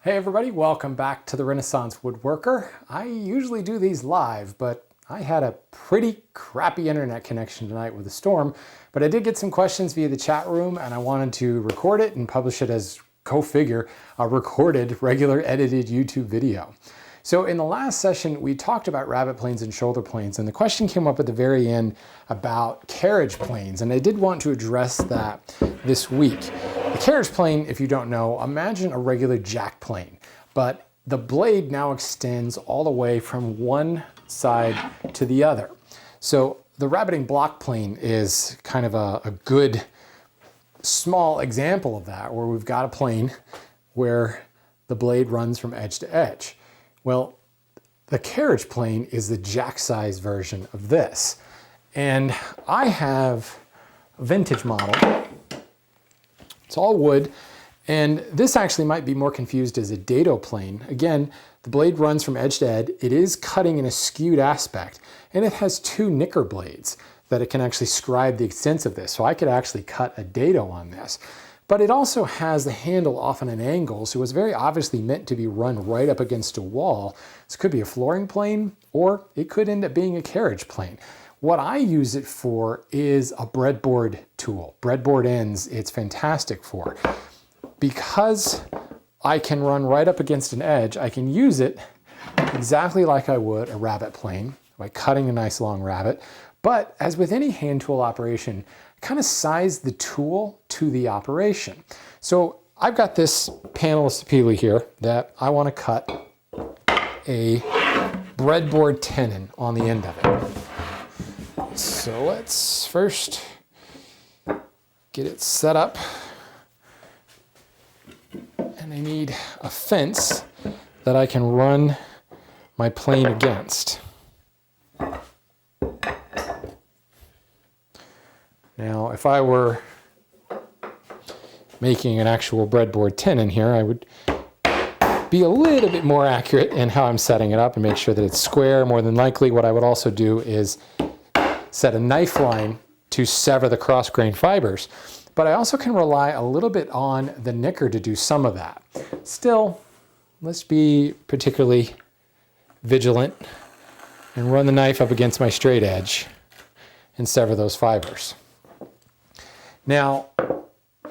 Hey everybody, welcome back to the Renaissance Woodworker. I usually do these live, but I had a pretty crappy internet connection tonight with a storm, but I did get some questions via the chat room and I wanted to record it and publish it as, go figure, a recorded, regular edited YouTube video. So in the last session, we talked about rabbet planes and shoulder planes, and the question came up at the very end about carriage planes, and I did want to address that this week. The carriage plane, if you don't know, imagine a regular jack plane, but the blade now extends all the way from one side to the other. So the rabbeting block plane is kind of a good small example of that, where we've got a plane where the blade runs from edge to edge. Well, the carriage plane is the jack-size version of this. And I have a vintage model. It's all wood, and this actually might be more confused as a dado plane. Again, the blade runs from edge to edge. It is cutting in a skewed aspect, and it has two nicker blades that it can actually scribe the extents of this. So I could actually cut a dado on this. But it also has the handle off on an angle, so it's very obviously meant to be run right up against a wall. This could be a flooring plane, or it could end up being a carriage plane. What I use it for is a breadboard tool. Breadboard ends, it's fantastic for. Because I can run right up against an edge, I can use it exactly like I would a rabbet plane by cutting a nice long rabbet. But as with any hand tool operation, kind of size the tool to the operation. So I've got this panel of sapele here that I want to cut a breadboard tenon on the end of it. So let's first get it set up. And I need a fence that I can run my plane against. Now, if I were making an actual breadboard tenon here, I would be a little bit more accurate in how I'm setting it up and make sure that it's square. More than likely, what I would also do is set a knife line to sever the cross-grain fibers. But I also can rely a little bit on the nicker to do some of that. Still, let's be particularly vigilant and run the knife up against my straight edge and sever those fibers. Now,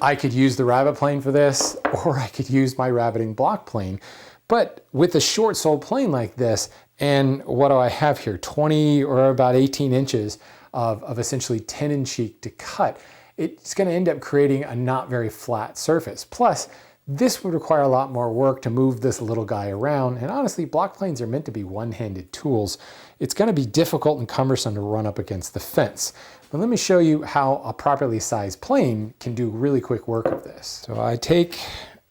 I could use the rabbet plane for this, or I could use my rabbeting block plane. But with a short soled plane like this, and what do I have here? 20 or about 18 inches of essentially tenon cheek to cut, it's going to end up creating a not very flat surface. Plus, this would require a lot more work to move this little guy around. And honestly, block planes are meant to be one-handed tools. It's going to be difficult and cumbersome to run up against the fence. But let me show you how a properly sized plane can do really quick work of this. So I take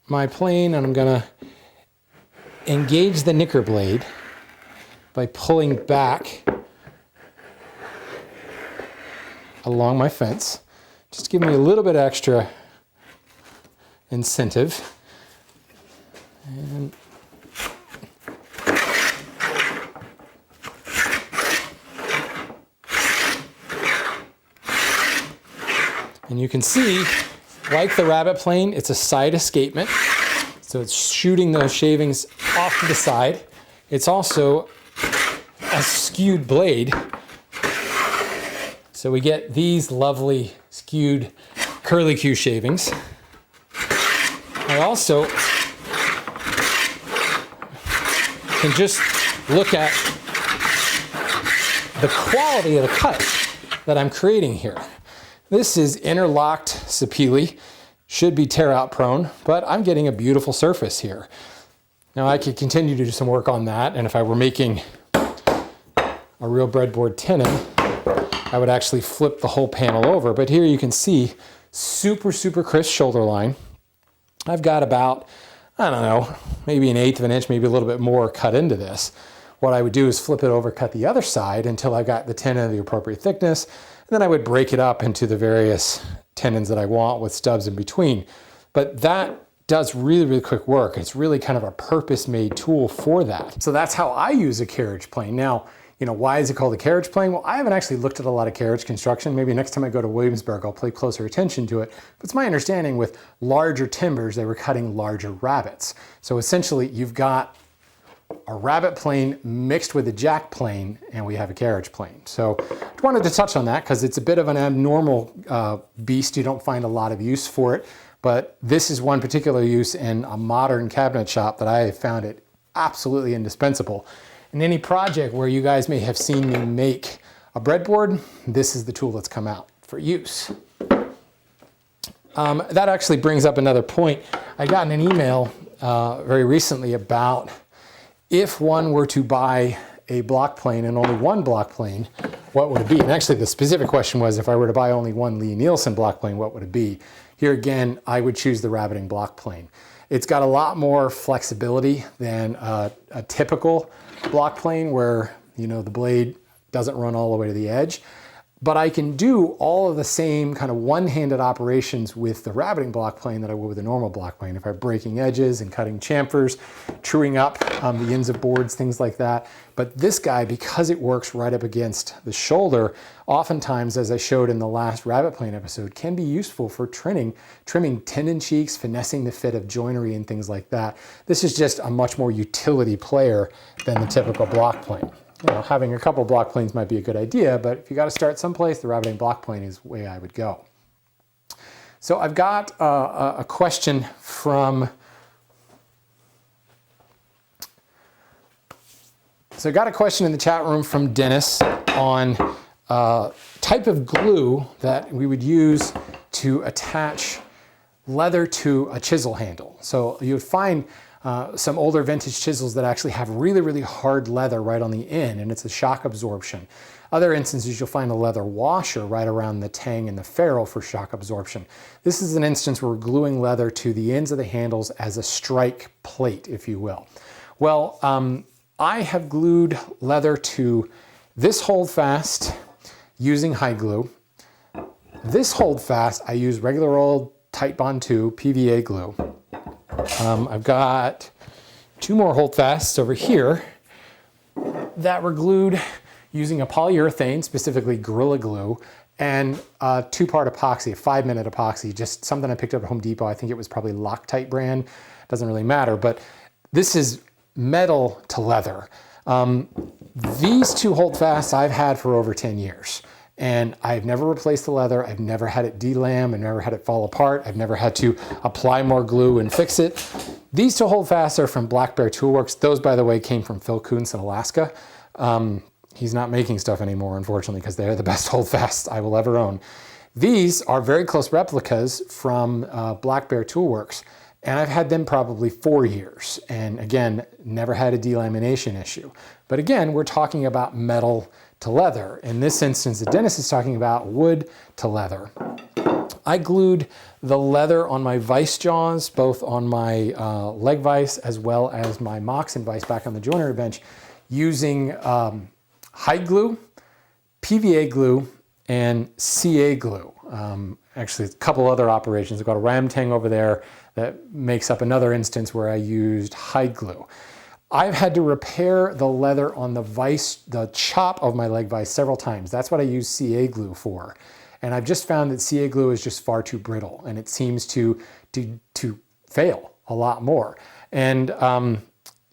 my plane and I'm going to engage the nicker blade by pulling back along my fence. Just give me a little bit extra incentive. And you can see, like the rabbet plane, it's a side escapement. So it's shooting those shavings off to the side. It's also a skewed blade. So we get these lovely skewed curlicue shavings. I also can just look at the quality of the cut that I'm creating here. This is interlocked sapele, should be tear out prone, but I'm getting a beautiful surface here. Now I could continue to do some work on that, and if I were making a real breadboard tenon, I would actually flip the whole panel over. But here you can see super, super crisp shoulder line. I've got about, I don't know, maybe 1/8 of an inch, maybe a little bit more cut into this. What I would do is flip it over, cut the other side until I got the tenon of the appropriate thickness. And then I would break it up into the various tenons that I want with stubs in between. But that does really, really quick work. It's really kind of a purpose-made tool for that. So that's how I use a carriage plane. Now, why is it called a carriage plane? Well, I haven't actually looked at a lot of carriage construction. Maybe next time I go to Williamsburg, I'll pay closer attention to it. But it's my understanding with larger timbers, they were cutting larger rabbets. So essentially, you've got a rabbet plane mixed with a jack plane, and we have a carriage plane. So I wanted to touch on that because it's a bit of an abnormal beast. You don't find a lot of use for it, but this is one particular use in a modern cabinet shop that I have found it absolutely indispensable. In any project where you guys may have seen me make a breadboard, this is the tool that's come out for use. That actually brings up another point. I got an email very recently about if one were to buy a block plane and only one block plane, what would it be? And actually the specific question was, if I were to buy only one Lee Nielsen block plane, what would it be? Here again, I would choose the rabbeting block plane. It's got a lot more flexibility than a typical block plane where, the blade doesn't run all the way to the edge. But I can do all of the same kind of one-handed operations with the rabbeting block plane that I would with a normal block plane. If I'm breaking edges and cutting chamfers, truing up the ends of boards, things like that. But this guy, because it works right up against the shoulder, oftentimes, as I showed in the last rabbet plane episode, can be useful for trimming tendon cheeks, finessing the fit of joinery and things like that. This is just a much more utility player than the typical block plane. Having a couple block planes might be a good idea, but if you got to start someplace, the rabbeting block plane is the way I would go. So I've got a question from, so I got a question in the chat room from Dennis on type of glue that we would use to attach leather to a chisel handle. So you would find some older vintage chisels that actually have really, really hard leather right on the end, and it's a shock absorption. Other instances, you'll find a leather washer right around the tang and the ferrule for shock absorption. This is an instance where we're gluing leather to the ends of the handles as a strike plate, if you will. Well, I have glued leather to this holdfast using hide glue. This holdfast, I use regular old Titebond 2 PVA glue. I've got two more holdfasts over here that were glued using a polyurethane, specifically Gorilla Glue, and a 2-part epoxy, a 5-minute epoxy, just something I picked up at Home Depot. I think it was probably Loctite brand, doesn't really matter, but this is metal to leather. These two holdfasts I've had for over 10 years. And I've never replaced the leather. I've never had it delam. I've never had it fall apart. I've never had to apply more glue and fix it. These two holdfasts are from Black Bear Toolworks. Those, by the way, came from Phil Kuntz in Alaska. He's not making stuff anymore, unfortunately, because they're the best holdfasts I will ever own. These are very close replicas from Black Bear Toolworks. And I've had them probably 4 years. And again, never had a delamination issue. But again, we're talking about metal to leather. In this instance, the Dennis is talking about wood to leather. I glued the leather on my vise jaws, both on my leg vise as well as my moccasin vise back on the joinery bench, using hide glue, PVA glue, and CA glue. Actually, a couple other operations. I've got a ram tang over there that makes up another instance where I used hide glue. I've had to repair the leather on the vise, the chop of my leg vise several times. That's what I use CA glue for. And I've just found that CA glue is just far too brittle, and it seems to fail a lot more. And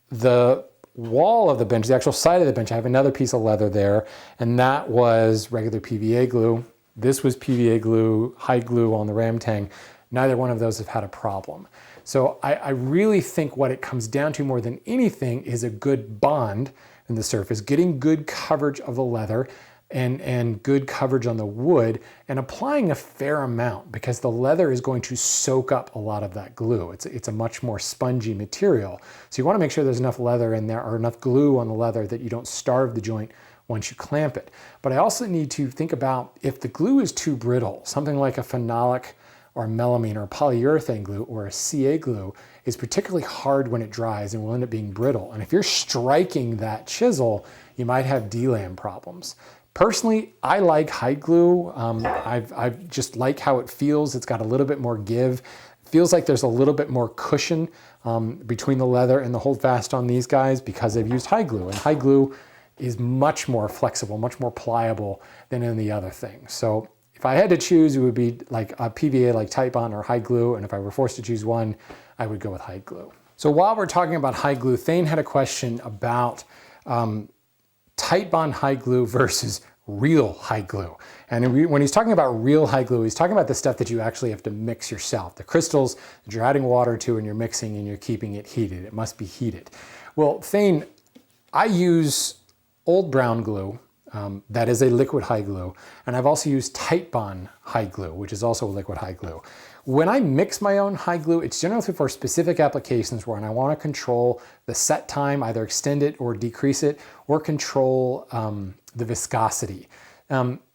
the wall of the bench, the actual side of the bench, I have another piece of leather there, and that was regular PVA glue. This was PVA glue, hide glue on the ram tang. Neither one of those have had a problem. So I really think what it comes down to more than anything is a good bond in the surface, getting good coverage of the leather and good coverage on the wood, and applying a fair amount, because the leather is going to soak up a lot of that glue. It's a much more spongy material. So you want to make sure there's enough leather in there, or enough glue on the leather, that you don't starve the joint once you clamp it. But I also need to think about if the glue is too brittle, something like a phenolic or melamine or polyurethane glue or a CA glue is particularly hard when it dries and will end up being brittle. And if you're striking that chisel, you might have delam problems. Personally, I like hide glue. I just like how it feels. It's got a little bit more give. Feels like there's a little bit more cushion between the leather and the holdfast on these guys because I've used hide glue. And hide glue is much more flexible, much more pliable than any other thing. So if I had to choose, it would be like a PVA like Titebond or hide glue. And if I were forced to choose one, I would go with hide glue. So while we're talking about hide glue, Thane had a question about Titebond hide glue versus real hide glue. And when he's talking about real hide glue, he's talking about the stuff that you actually have to mix yourself. The crystals that you're adding water to and you're mixing and you're keeping it heated. It must be heated. Well, Thane, I use Old Brown glue. That is a liquid hide glue. And I've also used Titebond hide glue, which is also a liquid hide glue. When I mix my own hide glue, it's generally for specific applications where I want to control the set time, either extend it or decrease it, or control the viscosity.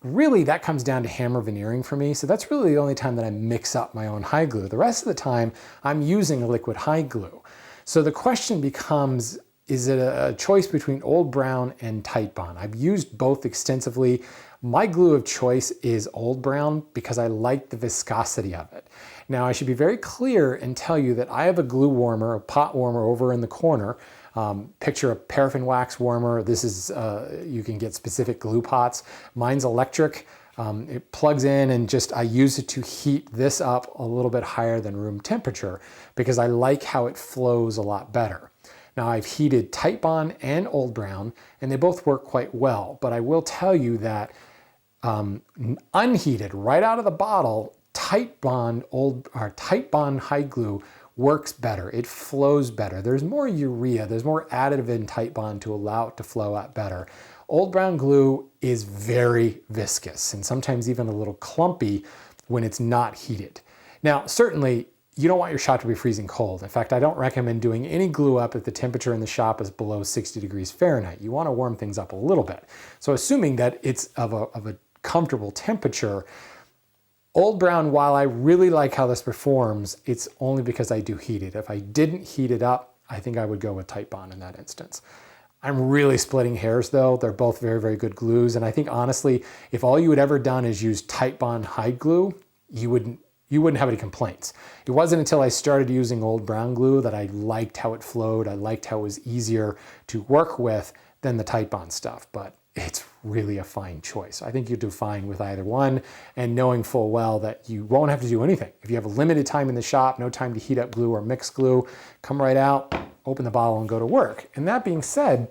Really, that comes down to hammer veneering for me. So that's really the only time that I mix up my own hide glue. The rest of the time, I'm using a liquid hide glue. So the question becomes, is it a choice between Old Brown and Titebond? I've used both extensively. My glue of choice is Old Brown because I like the viscosity of it. Now, I should be very clear and tell you that I have a glue warmer, a pot warmer over in the corner. Picture a paraffin wax warmer. This is, you can get specific glue pots. Mine's electric. It plugs in and I use it to heat this up a little bit higher than room temperature because I like how it flows a lot better. Now, I've heated Titebond and Old Brown and they both work quite well, but I will tell you that unheated right out of the bottle, Titebond hide glue works better. It flows better. There's more urea, there's more additive in Titebond to allow it to flow out better. Old Brown glue is very viscous and sometimes even a little clumpy when it's not heated. Now, certainly you don't want your shop to be freezing cold. In fact, I don't recommend doing any glue up if the temperature in the shop is below 60 degrees Fahrenheit. You want to warm things up a little bit. So assuming that it's of a comfortable temperature, Old Brown, while I really like how this performs, it's only because I do heat it. If I didn't heat it up, I think I would go with Titebond in that instance. I'm really splitting hairs though. They're both very, very good glues. And I think honestly, if all you had ever done is use Titebond hide glue, you wouldn't have any complaints. It wasn't until I started using Old Brown glue that I liked how it flowed. I liked how it was easier to work with than the Titebond stuff, but it's really a fine choice. I think you do fine with either one, and knowing full well that you won't have to do anything. If you have a limited time in the shop, no time to heat up glue or mix glue, come right out, open the bottle and go to work. And that being said,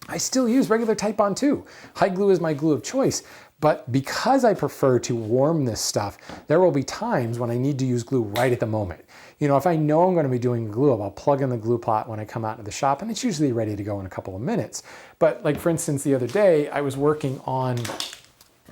I still use regular Titebond too. Hide glue is my glue of choice, but because I prefer to warm this stuff, there will be times when I need to use glue right at the moment. You know, if I know I'm going to be doing glue up, I'll plug in the glue pot when I come out to the shop and it's usually ready to go in a couple of minutes. But like for instance, the other day I was working on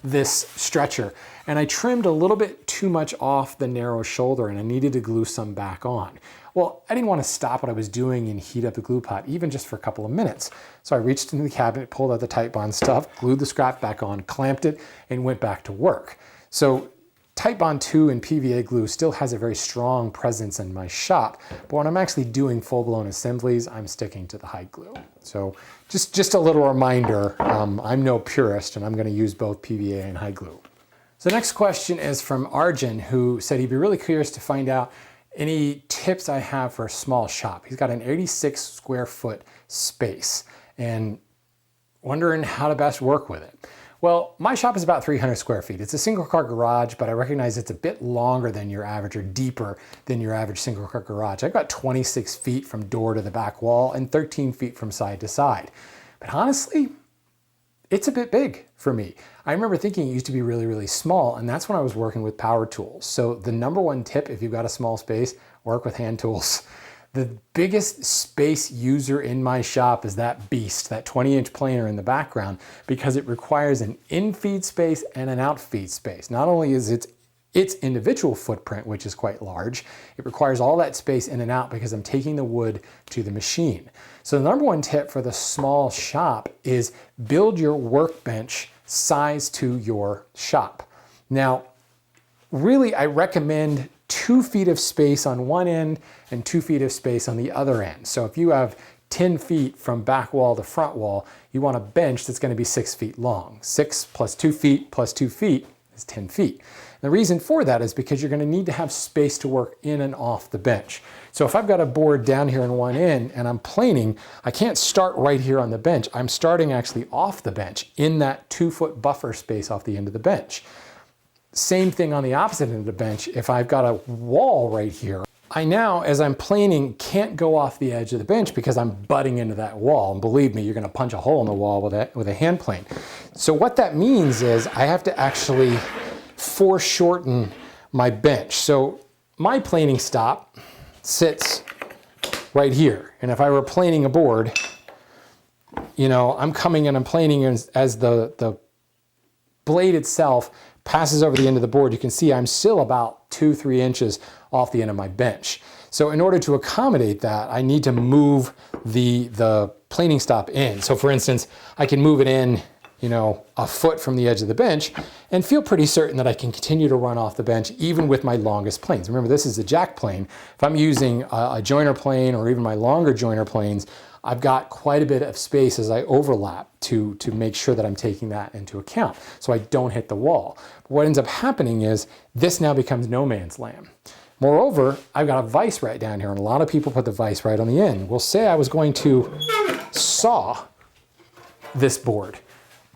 this stretcher and I trimmed a little bit too much off the narrow shoulder and I needed to glue some back on. Well, I didn't want to stop what I was doing and heat up the glue pot, even just for a couple of minutes. So I reached into the cabinet, pulled out the Titebond stuff, glued the scrap back on, clamped it, and went back to work. So Titebond 2 and PVA glue still has a very strong presence in my shop, but when I'm actually doing full-blown assemblies, I'm sticking to the hide glue. So just a little reminder, I'm no purist and I'm going to use both PVA and hide glue. So the next question is from Arjun, who said he'd be really curious to find out any tips I have for a small shop. He's got an 86 square foot space and wondering how to best work with it. Well, my shop is about 300 square feet. It's a single car garage, but I recognize it's a bit longer than your average or deeper than your average single car garage. I've got 26 feet from door to the back wall and 13 feet from side to side. But honestly, it's a bit big for me. I remember thinking it used to be really, really small, and that's when I was working with power tools. So the number one tip, if you've got a small space, work with hand tools. The biggest space user in my shop is that beast, that 20-inch planer in the background, because it requires an in-feed space and an out-feed space. Not only is its individual footprint, which is quite large, it requires all that space in and out because I'm taking the wood to the machine. So the number one tip for the small shop is build your workbench size to your shop. Now, really, I recommend 2 feet of space on one end and 2 feet of space on the other end. So if you have 10 feet from back wall to front wall, you want a bench that's going to be 6 feet long. 6 plus 2 feet plus 2 feet is 10 feet. And the reason for that is because you're going to need to have space to work in and off the bench. So if I've got a board down here in one end and I'm planing, I can't start right here on the bench. I'm starting actually off the bench in that 2-foot buffer space off the end of the bench. Same thing on the opposite end of the bench. If I've got a wall right here, I now, as I'm planing, can't go off the edge of the bench because I'm butting into that wall. And believe me, you're going to punch a hole in the wall with a hand plane. So what that means is I have to actually foreshorten my bench. So my planing stop sits right here. And if I were planing a board, you know, I'm coming and I'm planing as the blade itself passes over the end of the board. You can see I'm still about 2-3 inches off the end of my bench. So in order to accommodate that, I need to move the planing stop in. So for instance, I can move it in, you know, a foot from the edge of the bench and feel pretty certain that I can continue to run off the bench even with my longest planes. Remember, this is a jack plane. If I'm using a joiner plane or even my longer joiner planes, I've got quite a bit of space as I overlap to make sure that I'm taking that into account so I don't hit the wall. But what ends up happening is this now becomes no man's land. Moreover, I've got a vise right down here, and a lot of people put the vise right on the end. We'll say I was going to saw this board.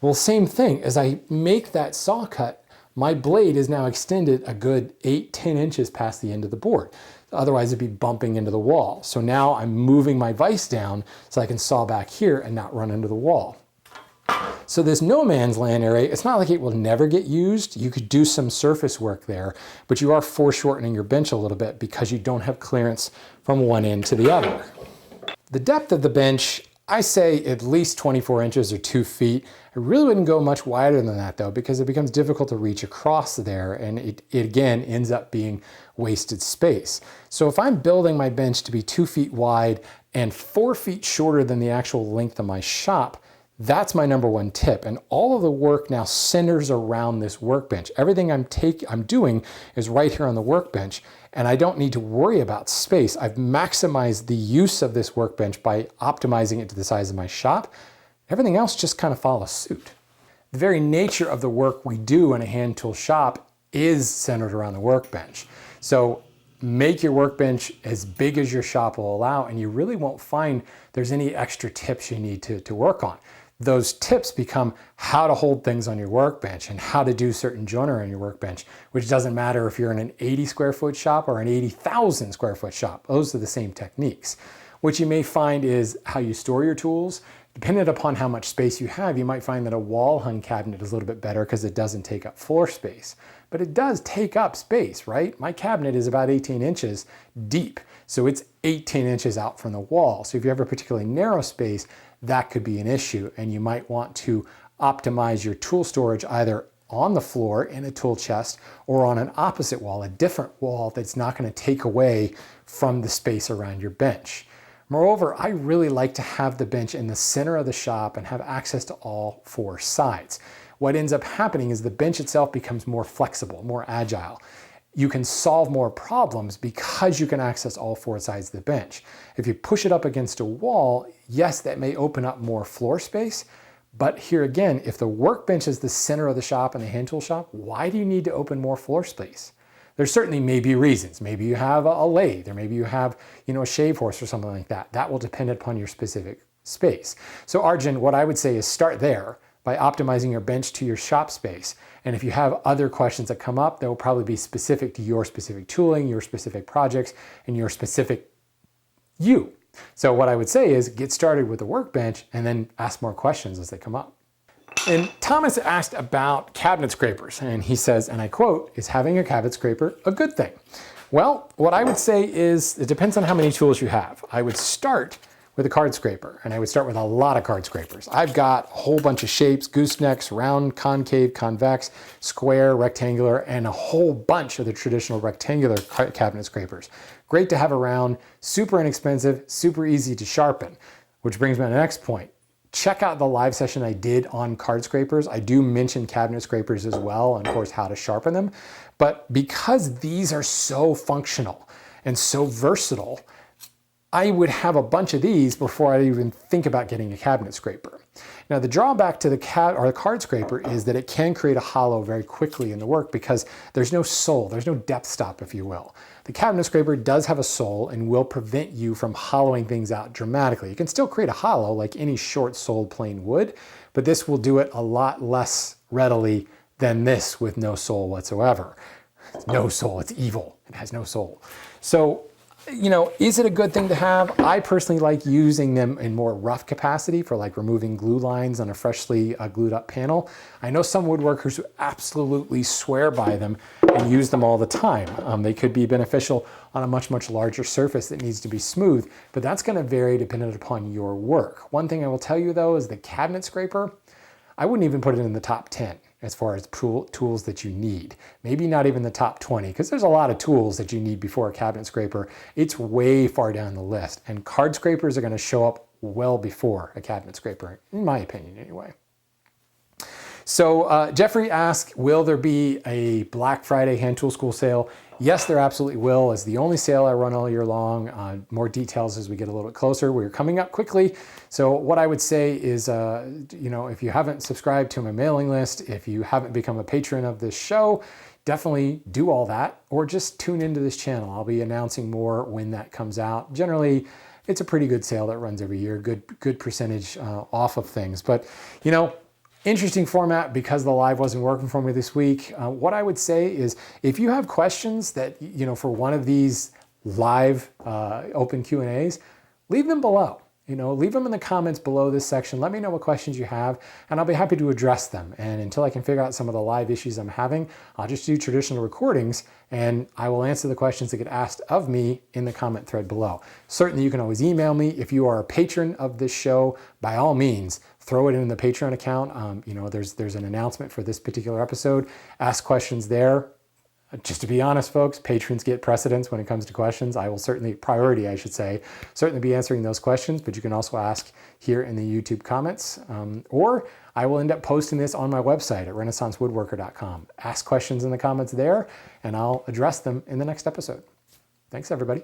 Well, same thing, as I make that saw cut, my blade is now extended a good 8-10 inches past the end of the board. Otherwise, it'd be bumping into the wall. So now I'm moving my vise down so I can saw back here and not run into the wall. So this no man's land area, it's not like it will never get used. You could do some surface work there, but you are foreshortening your bench a little bit because you don't have clearance from one end to the other. The depth of the bench, I say at least 24 inches or 2 feet. I really wouldn't go much wider than that though, because it becomes difficult to reach across there, and it again ends up being wasted space. So if I'm building my bench to be 2 feet wide and 4 feet shorter than the actual length of my shop, that's my number one tip. And all of the work now centers around this workbench. Everything I'm doing is right here on the workbench, and I don't need to worry about space. I've maximized the use of this workbench by optimizing it to the size of my shop. Everything else just kind of follows suit. The very nature of the work we do in a hand tool shop is centered around the workbench. So make your workbench as big as your shop will allow, and you really won't find there's any extra tips you need to work on. Those tips become how to hold things on your workbench and how to do certain joinery on your workbench, which doesn't matter if you're in an 80 square foot shop or an 80,000 square foot shop. Those are the same techniques. What you may find is how you store your tools. Depending upon how much space you have, you might find that a wall hung cabinet is a little bit better because it doesn't take up floor space. But it does take up space, right? My cabinet is about 18 inches deep, so it's 18 inches out from the wall. So if you have a particularly narrow space, that could be an issue, and you might want to optimize your tool storage either on the floor in a tool chest or on an opposite wall, a different wall that's not going to take away from the space around your bench. Moreover, I really like to have the bench in the center of the shop and have access to all 4 sides. What ends up happening is the bench itself becomes more flexible, more agile. You can solve more problems because you can access all 4 sides of the bench. If you push it up against a wall, yes, that may open up more floor space, but here again, if the workbench is the center of the shop and the hand tool shop, why do you need to open more floor space? There certainly may be reasons. Maybe you have a lathe, or maybe you have, a shave horse or something like that. That will depend upon your specific space. So Arjun, what I would say is start there by optimizing your bench to your shop space. And if you have other questions that come up, that will probably be specific to your specific tooling, your specific projects, and your specific you. So what I would say is get started with the workbench and then ask more questions as they come up. And Thomas asked about cabinet scrapers, and he says, and I quote, "Is having a cabinet scraper a good thing?" Well, what I would say is it depends on how many tools you have. I would start with a card scraper, and I would start with a lot of card scrapers. I've got a whole bunch of shapes: goosenecks, round, concave, convex, square, rectangular, and a whole bunch of the traditional rectangular cabinet scrapers. Great to have around, super inexpensive, super easy to sharpen, which brings me to the next point. Check out the live session I did on card scrapers. I do mention cabinet scrapers as well, and of course how to sharpen them. But because these are so functional and so versatile, I would have a bunch of these before I even think about getting a cabinet scraper. Now the drawback to the card scraper is that it can create a hollow very quickly in the work because there's no sole, there's no depth stop, if you will. The cabinet scraper does have a sole and will prevent you from hollowing things out dramatically. You can still create a hollow like any short-soled plane would, but this will do it a lot less readily than this with no sole whatsoever. No sole, it's evil. It has no sole. So, you know, is it a good thing to have? I personally like using them in more rough capacity for like removing glue lines on a freshly glued up panel. I know some woodworkers who absolutely swear by them and use them all the time. They could be beneficial on a much, much larger surface that needs to be smooth, but that's going to vary dependent upon your work. One thing I will tell you though is the cabinet scraper, I wouldn't even put it in the top 10 as far as tools that you need. Maybe not even the top 20, because there's a lot of tools that you need before a cabinet scraper. It's way far down the list, and card scrapers are going to show up well before a cabinet scraper, in my opinion anyway. So Jeffrey asked, will there be a Black Friday hand tool school sale? Yes, there absolutely will. It's the only sale I run all year long. More details as we get a little bit closer. We're coming up quickly. So what I would say is, you know, if you haven't subscribed to my mailing list, if you haven't become a patron of this show, definitely do all that, or just tune into this channel. I'll be announcing more when that comes out. Generally, it's a pretty good sale that runs every year, good percentage off of things. But, you know, interesting format because the live wasn't working for me this week. What I would say is if you have questions that, you know, for one of these live open Q&As, leave them below. You know, leave them in the comments below this section. Let me know what questions you have, and I'll be happy to address them. And until I can figure out some of the live issues I'm having, I'll just do traditional recordings, and I will answer the questions that get asked of me in the comment thread below. Certainly, you can always email me. If you are a patron of this show, by all means, throw it in the Patreon account. You know, there's an announcement for this particular episode. Ask questions there. Just to be honest, folks, patrons get precedence when it comes to questions. I will certainly, priority, I should say, certainly be answering those questions, but you can also ask here in the YouTube comments, or I will end up posting this on my website at renaissancewoodworker.com. Ask questions in the comments there, and I'll address them in the next episode. Thanks, everybody.